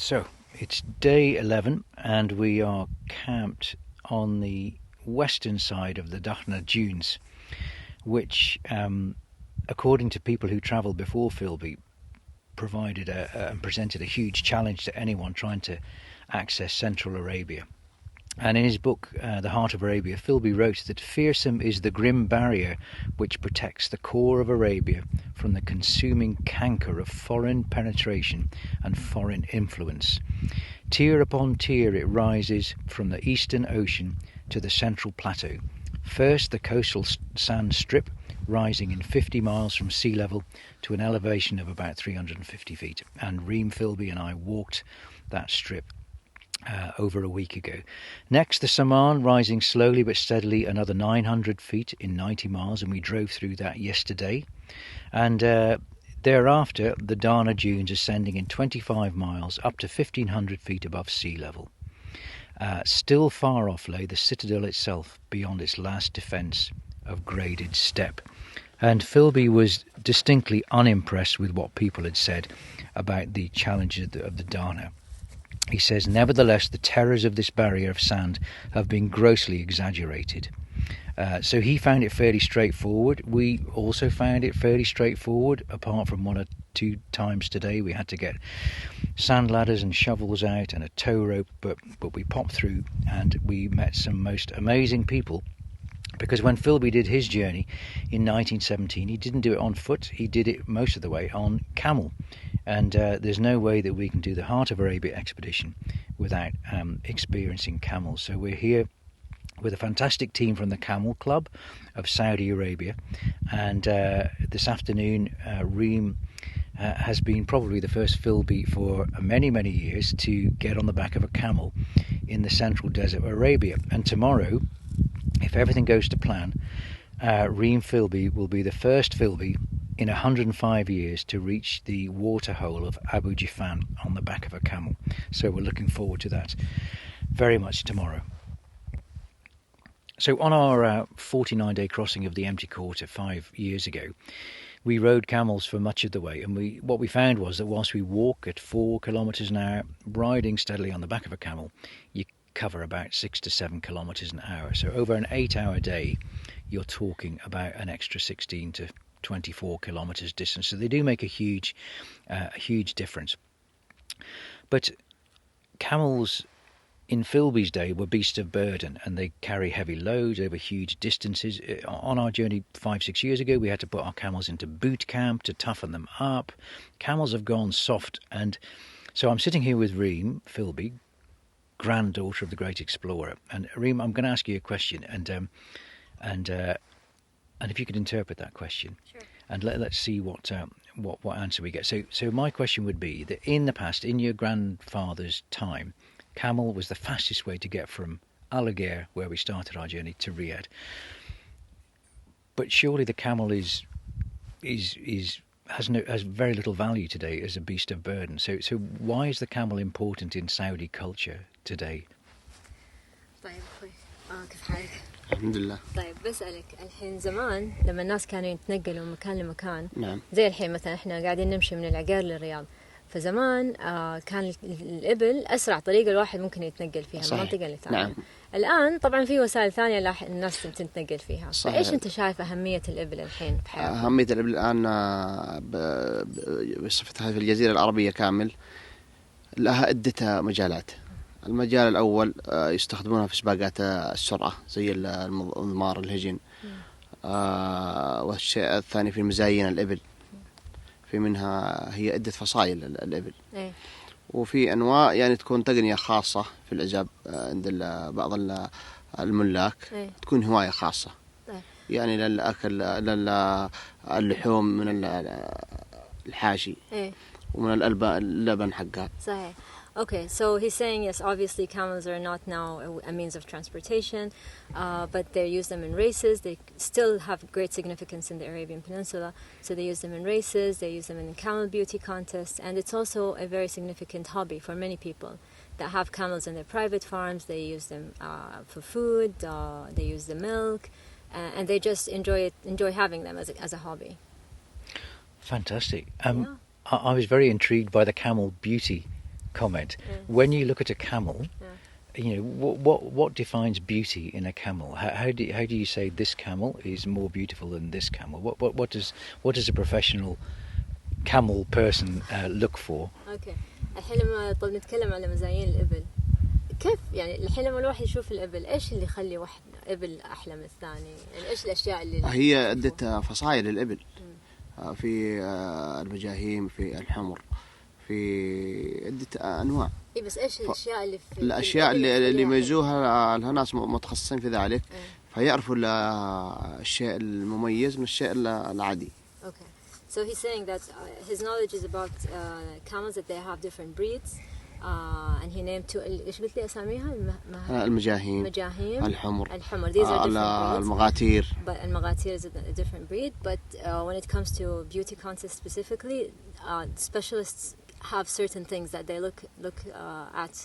So it's day 11 and we are camped on the western side of the Dakhna dunes, which, according to people who travelled before Philby, provided and presented a huge challenge to anyone trying to access Central Arabia. And in his book, The Heart of Arabia, Philby wrote that fearsome is the grim barrier which protects the core of Arabia from the consuming canker of foreign penetration and foreign influence. Tier upon tier it rises from the eastern ocean to the central plateau. First, the coastal sand strip, rising in 50 miles from sea level to an elevation of about 350 feet. And Reem, Philby and I walked that strip over a week ago. Next, the Saman, rising slowly but steadily another 900 feet in 90 miles, and we drove through that yesterday. And thereafter, the Dana Dunes ascending in 25 miles up to 1,500 feet above sea level. Still far off lay the citadel itself beyond its last defence of graded step. And Philby was distinctly unimpressed with what people had said about the challenges of the Dana. He says, nevertheless, the terrors of this barrier of sand have been grossly exaggerated. So he found it fairly straightforward. We also found it fairly straightforward, apart from one or two times today we had to get sand ladders and shovels out and a tow rope, but we popped through and we met some most amazing people. Because when Philby did his journey in 1917, he didn't do it on foot, he did it most of the way on camel. And there's no way that we can do the Heart of Arabia expedition without experiencing camels. So we're here with a fantastic team from the Camel Club of Saudi Arabia. And this afternoon, Reem has been probably the first Philby for many, many years to get on the back of a camel in the central desert of Arabia. And tomorrow, if everything goes to plan, Reem Philby will be the first Philby in 105 years to reach the waterhole of Abu Jifan on the back of a camel. So we're looking forward to that very much tomorrow. So on our 49-day crossing of the Empty Quarter 5 years ago, we rode camels for much of the way, and what we found was that whilst we walk at 4 kilometres an hour, riding steadily on the back of a camel, you cover about 6 to 7 kilometres an hour. So over an 8-hour day, you're talking about an extra 16 to 24 kilometres distance. So they do make a huge difference. But camels in Philby's day were beasts of burden, and they carry heavy loads over huge distances. On our journey 5-6 years ago, we had to put our camels into boot camp to toughen them up. Camels have gone soft, and so I'm sitting here with Reem Philby, granddaughter of the great explorer. And Reem, I'm going to ask you a question, and if you could interpret that question. Sure. And let's see what answer we get. So my question would be that in the past, in your grandfather's time, camel was the fastest way to get from Alagher, where we started our journey, to Riyadh. But surely the camel has very little value today as a beast of burden. So why is the camel important in Saudi culture today? طيب أخوي كيف حالك؟ الحمد لله. طيب بسألك الحين زمان لما الناس كانوا يتنقلوا من مكان لمكان، نعم. زي الحين مثلا احنا قاعدين نمشي من العقار للرياض، فزمان كان الإبل أسرع طريقة الواحد ممكن يتنقل فيها من منطقة لثانية. نعم. الآن طبعا في وسائل ثانية الناس تتنقل فيها. صحيح. فإيش أنت شايف أهمية الإبل الحين في حياتك؟ أهمية الإبل الآن بصفتها في الجزيرة العربية كامل لها عدة مجالات. المجال الأول يستخدمونها في سباقات السرعة زي المضمار الهجن، والشيء الثاني في مزايين الإبل، في منها هي عدة فصائل الإبل. وفي أنواع يعني تكون تقنية خاصة في العزاب عند بعض الملاك، تكون هواية خاصة يعني للأكل اللحوم من الحاشي ومن اللبن حقها. صحيح. Okay, so he's saying yes, obviously camels are not now a means of transportation, but they use them in races. They still have great significance in the Arabian Peninsula, so they use them in races, they use them in camel beauty contests, and it's also a very significant hobby for many people that have camels in their private farms. They use them for food, they use the milk, and they just enjoy having them as a hobby. Fantastic. I was very intrigued by the camel beauty comment. When you look at a camel, you know, what defines beauty in a camel? How do you say this camel is more beautiful than this camel? What does a professional camel person look for? Okay. الحين لما طب نتكلم على مزايين الإبل كيف يعني الحين لما الواحد يشوف الإبل إيش اللي يخلي واحد إبل أحلى من الثاني يعني إيش الأشياء اللي هي عدة فصائل الإبل في المجاهيم في الحمر في عدة أنواع. إيه بس إيش الأشياء اللي في الأشياء اللي يميزوها الناس متخصصين في ذلك فيعرفوا الشيء المميز من الشيء العادي. Okay. So he's saying that his knowledge is about camels that they have different breeds and he named two إيش قلت لي أساميها المجاهيم الحمر these are different breeds. المغاتير but المغاتير is a different breed but when it comes to beauty contests specifically specialists have certain things that they look at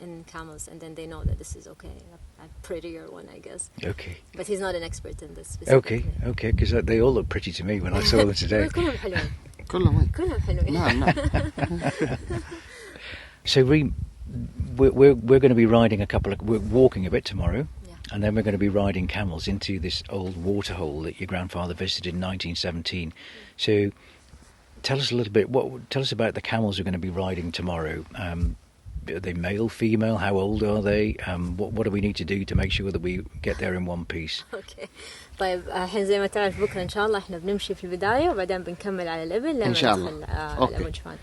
in camels and then they know that this is okay a prettier one I guess. Okay. But he's not an expert in this specifically. Okay, because they all look pretty to me when I saw them today. كلهم حلوين. كلهم حلوين. نعم. So Reem, we're going to be riding we're walking a bit tomorrow, and then we're going to be riding camels into this old waterhole that your grandfather visited in 1917. So tell us a little bit. Tell us about the camels we're going to be riding tomorrow. Are they male, female? How old are they? What do we need to do to make sure that we get there in one piece? Okay. طيب الحين زي ما تعرف بكرة إن شاء الله إحنا بنمشي في البداية وبعدين بنكمل على الإبل لما ندخل على أبو جفان.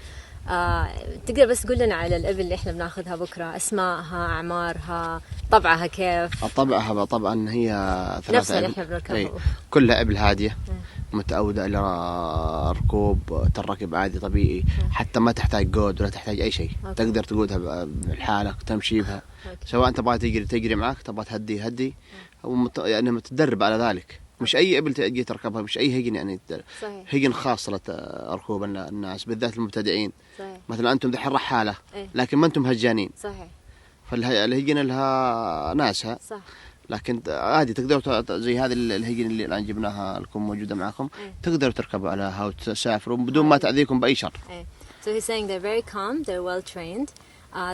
تقدر بس تقول لنا على الإبل اللي إحنا بناخذها بكرة أسماءها أعمارها طبعها كيف؟ طبعها طبعا هي نفسها اللي إحنا بنركبها كلها إبل هادية متعودة إلى ركوب تركب عادي طبيعي حتى ما تحتاج جود ولا تحتاج أي شيء تقدر تقودها بحالك تمشي بها سواء تبغى تجري معك تبغى تهدي يعني متدرب على ذلك مش أي إبل تجي تركبها مش أي هيجن يعني هيجن خاصة لركوب الناس بالذات المبتدئين مثلا أنتم دحين رحالة لكن ما أنتم هجانين صحيح فالهيجن لها ناسها صح. لكن عادي تقدروا زي هذه الهيجن اللي الآن جبناها لكم موجودة معكم تقدروا تركبوا عليها وتسافروا بدون ما تأذيكم بأي شر. So he's saying they're very calm, they're well trained,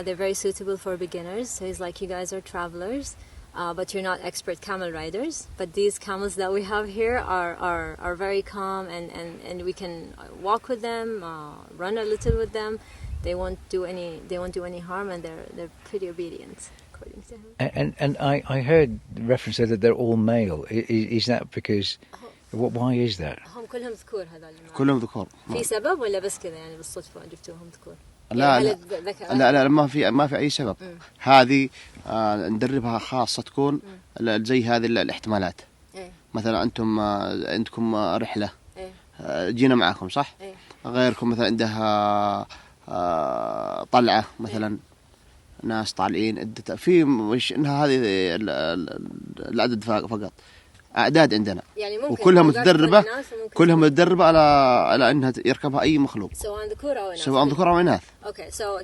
they're very suitable for beginners. So he's like, you guys are travelers, but you're not expert camel riders. But these camels that we have here are very calm and we can walk with them, run a little with them. They won't do any harm and they're pretty obedient. And I heard reference that they're all male. Is that because? Why is that? هم كلهم ذكور هذول. كلهم ذكور. في سبب ولا بس كذا يعني بالصدفة جبتوهم ذكور؟ لا ما في أي سبب. هذه ندربها خاصة تكون زي هذه الاحتمالات. مثلا أنتم عندكم رحلة. جينا معكم صح؟ غيركم مثلا عندها طلعة مثلا. ناس طالعين في مش انها هذه العدد فقط اعداد عندنا يعني ممكن وكلها متدربه على انها يركبها اي مخلوق سواء ذكور او اناث. Okay, so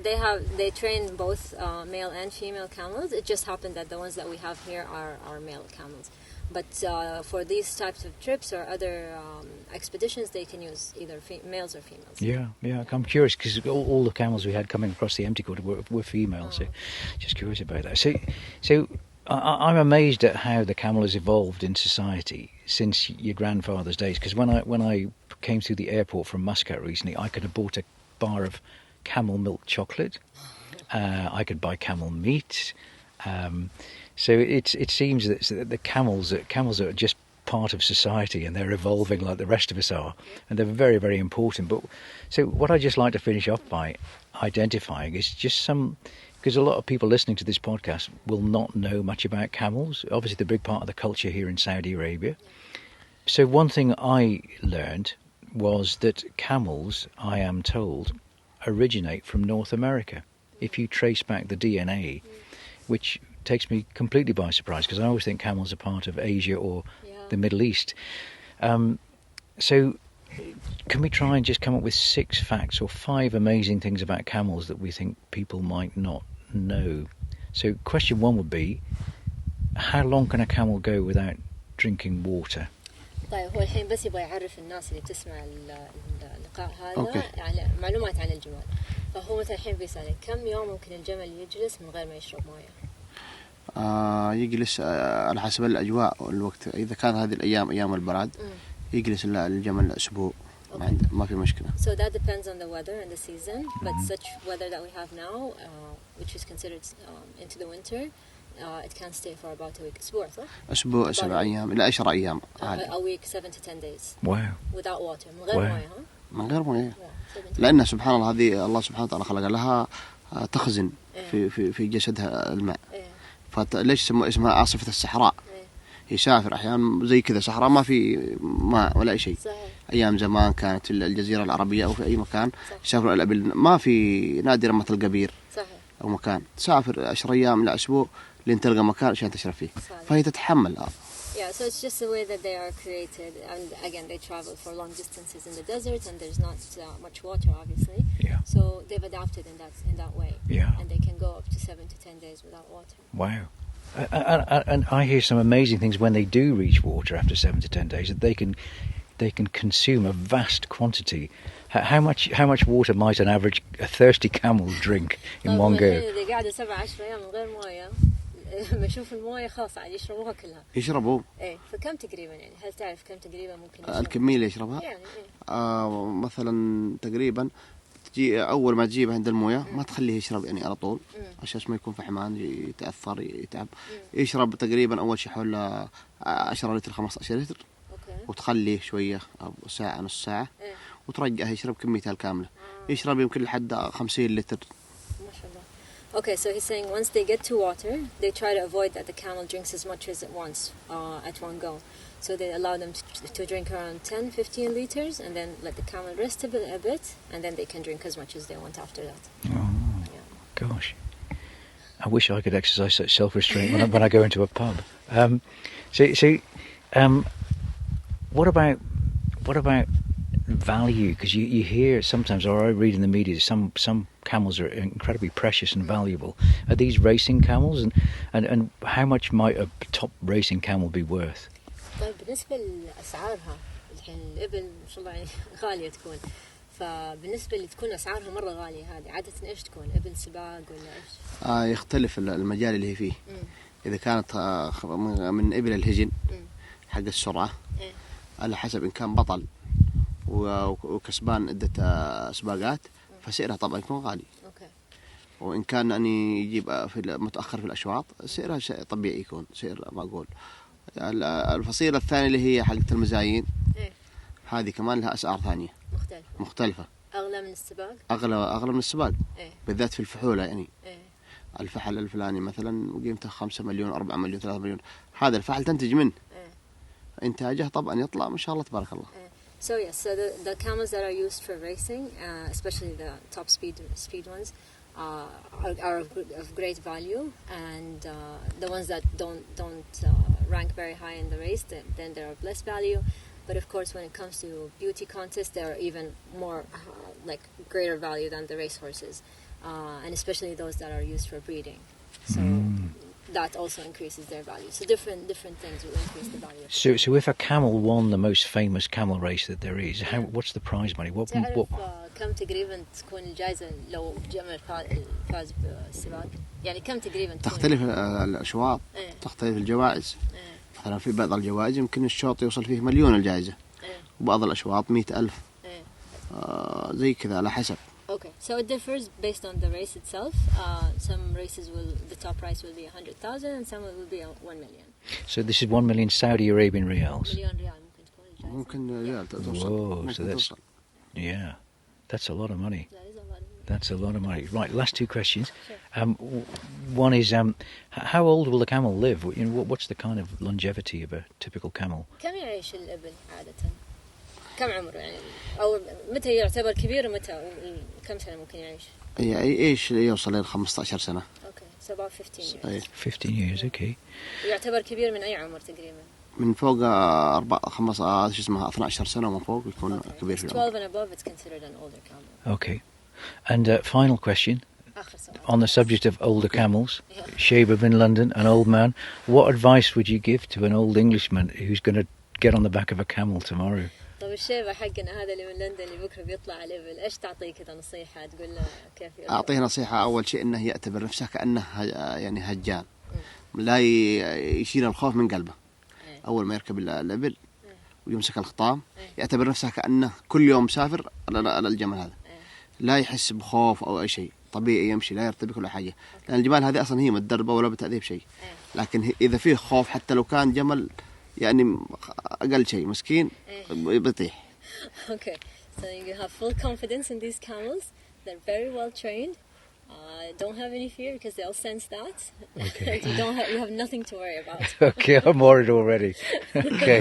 they train both male and female camels. It just happened that the ones that we have here are male camels. But for these types of trips or other expeditions, they can use either males or females. Yeah. I'm curious because all the camels we had coming across the empty quarter were females. So just curious about that. So I'm amazed at how the camel has evolved in society since your grandfather's days. Because when I came through the airport from Muscat recently, I could have bought a bar of camel milk chocolate. I could buy camel meat. So it seems that the camels are just part of society and they're evolving like the rest of us are, and they're very, very important. But so what I'd just like to finish off by identifying is just because a lot of people listening to this podcast will not know much about camels. Obviously, they're a big part of the culture here in Saudi Arabia. So one thing I learned was that camels, I am told, originate from North America. If you trace back the DNA, which takes me completely by surprise because I always think camels are part of Asia or the Middle East. So can we try and just come up with 6 facts or 5 amazing things about camels that we think people might not know? So question 1 would be, how long can a camel go without drinking water? طيب هو الحين بس يبغى يعرف الناس اللي تسمع اللقاء هذا على معلومات عن الجمال. هو مثلا الحين بيسألك كم يوم ممكن الجمل يجلس من غير ما يشرب مويه؟ يجلس على حسب الأجواء والوقت. إذا كان هذه الأيام أيام البراد يجلس الجمل أسبوع. ما في مشكلة. So that depends on the weather and the season. But such weather that we have now, which is considered into the winter, it can stay for about a week. أسبوع صح؟ أسبوع 7 أيام إلى 10 أيام. A week, 7 to 10 days. Wow. Without water. من غير مويه ها؟ من غير مويه. لأن سبحان الله هذه الله سبحانه وتعالى خلق لها تخزن في جسدها الماء. فليش اسمها عاصفة الصحراء؟ يسافر أحيانا زي كذا صحراء ما في ماء ولا أي شيء. أيام زمان كانت في الجزيرة العربية أو في أي مكان يسافروا الأبل، ما في نادرا ما تلقى بير أو مكان. تسافر 10 أيام إلى أسبوع لين تلقى مكان عشان تشرب فيه. فهي تتحمل. Yeah, so it's just the way that they are created, and again they travel for long distances in the desert, and there's not much water, obviously. Yeah. So they've adapted in that way. Yeah. And they can go up to 7 to 10 days without water. Wow. And I hear some amazing things when they do reach water after 7 to 10 days, that they can consume a vast quantity. How much water might an average thirsty camel drink in one go? they قاعدة 7-10 أيام من غير موية. لما يشوف المويه خلاص عاد يشربوها كلها. يشربوا؟ ايه. فكم تقريبا يعني؟ هل تعرف كم تقريبا ممكن يشرب؟ الكمية اللي يشربها؟ يعني مثلا تقريبا تجي أول ما تجيبه عند المويه ما تخليه يشرب يعني على طول عشان ما يكون فحمان يتأثر يتعب. يشرب تقريبا أول شيء حول 10 لتر 15 لتر. وتخليه شوية ساعة نص ساعة وترجعه يشرب كميته الكاملة. يشرب يمكن لحد 50 لتر. Okay, so he's saying once they get to water, they try to avoid that the camel drinks as much as it wants at one go. So they allow them to drink around 10-15 liters and then let the camel rest a bit and then they can drink as much as they want after that. Oh, yeah. Gosh. I wish I could exercise such self-restraint when I go into a pub. What about value? Because you hear sometimes, or I read in the media, some camels are incredibly precious and valuable. Are these racing camels, and how much might a top racing camel be worth? طيب بالنسبة لأسعارها الحين الإبل ما شاء الله يعني غالية تكون. فبالنسبة اللي تكون أسعارها مرة غالية هذه عادة إيش تكون؟ إبل سباق ولا إيش؟ يختلف المجال اللي هي فيه. إذا كانت من إبل الهجن حق السرعة على حسب إن كان بطل وكسبان عدة سباقات فسعرها طبعا يكون غالي. وإن كان أني يجيب متأخر في الأشواط سعرها طبيعي يكون سعر معقول. الفصيلة الثانية اللي هي حقة المزايين هذه كمان لها أسعار ثانية مختلفة. أغلى من السباق؟ أغلى من السباق بالذات في الفحولة يعني. الفحل الفلاني مثلا قيمته 5 مليون 4 مليون 3 مليون. هذا الفحل تنتج منه إنتاجه طبعا يطلع ما شاء الله تبارك الله. So yes, so the camels that are used for racing, especially the top speed ones, are of great value, and the ones that don't rank very high in the race, then they're of less value. But of course, when it comes to beauty contests, they are even more like greater value than the racehorses, and especially those that are used for breeding. So. That also increases their value. So different things will increase the value. So if a camel won the most famous camel race that there is, what's the prize money? What كم تقريبا تكون الجائزة لو جمل فاز بالسباق؟ يعني كم تقريبا تكون؟ تختلف الأشواط. تختلف الجوائز. مثلا في بعض الجوائز يمكن الشوط يوصل فيه مليون الجائزة. وبعض الأشواط 100,000. زي كذا على حسب. Okay, so it differs based on the race itself. Some races the top price will be 100,000 and some will be 1 million. So this is 1 million Saudi Arabian riyals. مليون ريال ممكن تكون الجائزة. ممكن ريال توصل. Whoa, so that's yeah, that's a lot of money. That is a lot of money. That's a lot of money. Right, last two questions. Sure. One is how old will the camel live? You know, what's the kind of longevity of a typical camel? كم يعيش الإبل عادة؟ كم عمره يعني أو متى يعتبر كبير ومتى كم سنة ممكن يعيش؟ يعيش يوصل إلى 15 سنة. Okay, so about 15 years. 15 years, okay. يعتبر كبير من أي عمر تقريبا؟ من فوق 12 سنة ومن فوق يكون كبير في العمر. 12 and above it's considered an older camel. Okay. And final question. On the subject of older camels, Shabab in London, an old man, what advice would you give to an old Englishman who's going to get on the back of a camel tomorrow? طب الشيبة حقنا هذا اللي من لندن اللي بكرة بيطلع على الإبل، إيش تعطيه كذا نصيحة تقول له كيف يركب؟ أعطيه نصيحة أول شيء أنه يعتبر نفسه كأنه يعني هجان، لا يشيل الخوف من قلبه. أول ما يركب الإبل ويمسك الخطام يعتبر نفسه كأنه كل يوم مسافر على الجمل هذا، لا يحس بخوف أو أي شيء، طبيعي يمشي لا يرتبك ولا حاجة، لأن الجمال هذه أصلا هي متدربة ولا بتأذيه بشيء. لكن إذا فيه خوف حتى لو كان جمل يعني أقل شيء مسكين بيطيح. Okay, so you have full confidence in these camels. They're very well trained. Don't have any fear because they'll sense that. Okay. You have nothing to worry about. Okay, I'm worried already. Okay.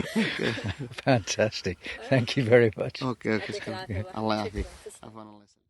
Fantastic. Thank you very much. أوكي. يعطيك العافية. الله يعافيك. شكراً. عفوا الله يسلمك.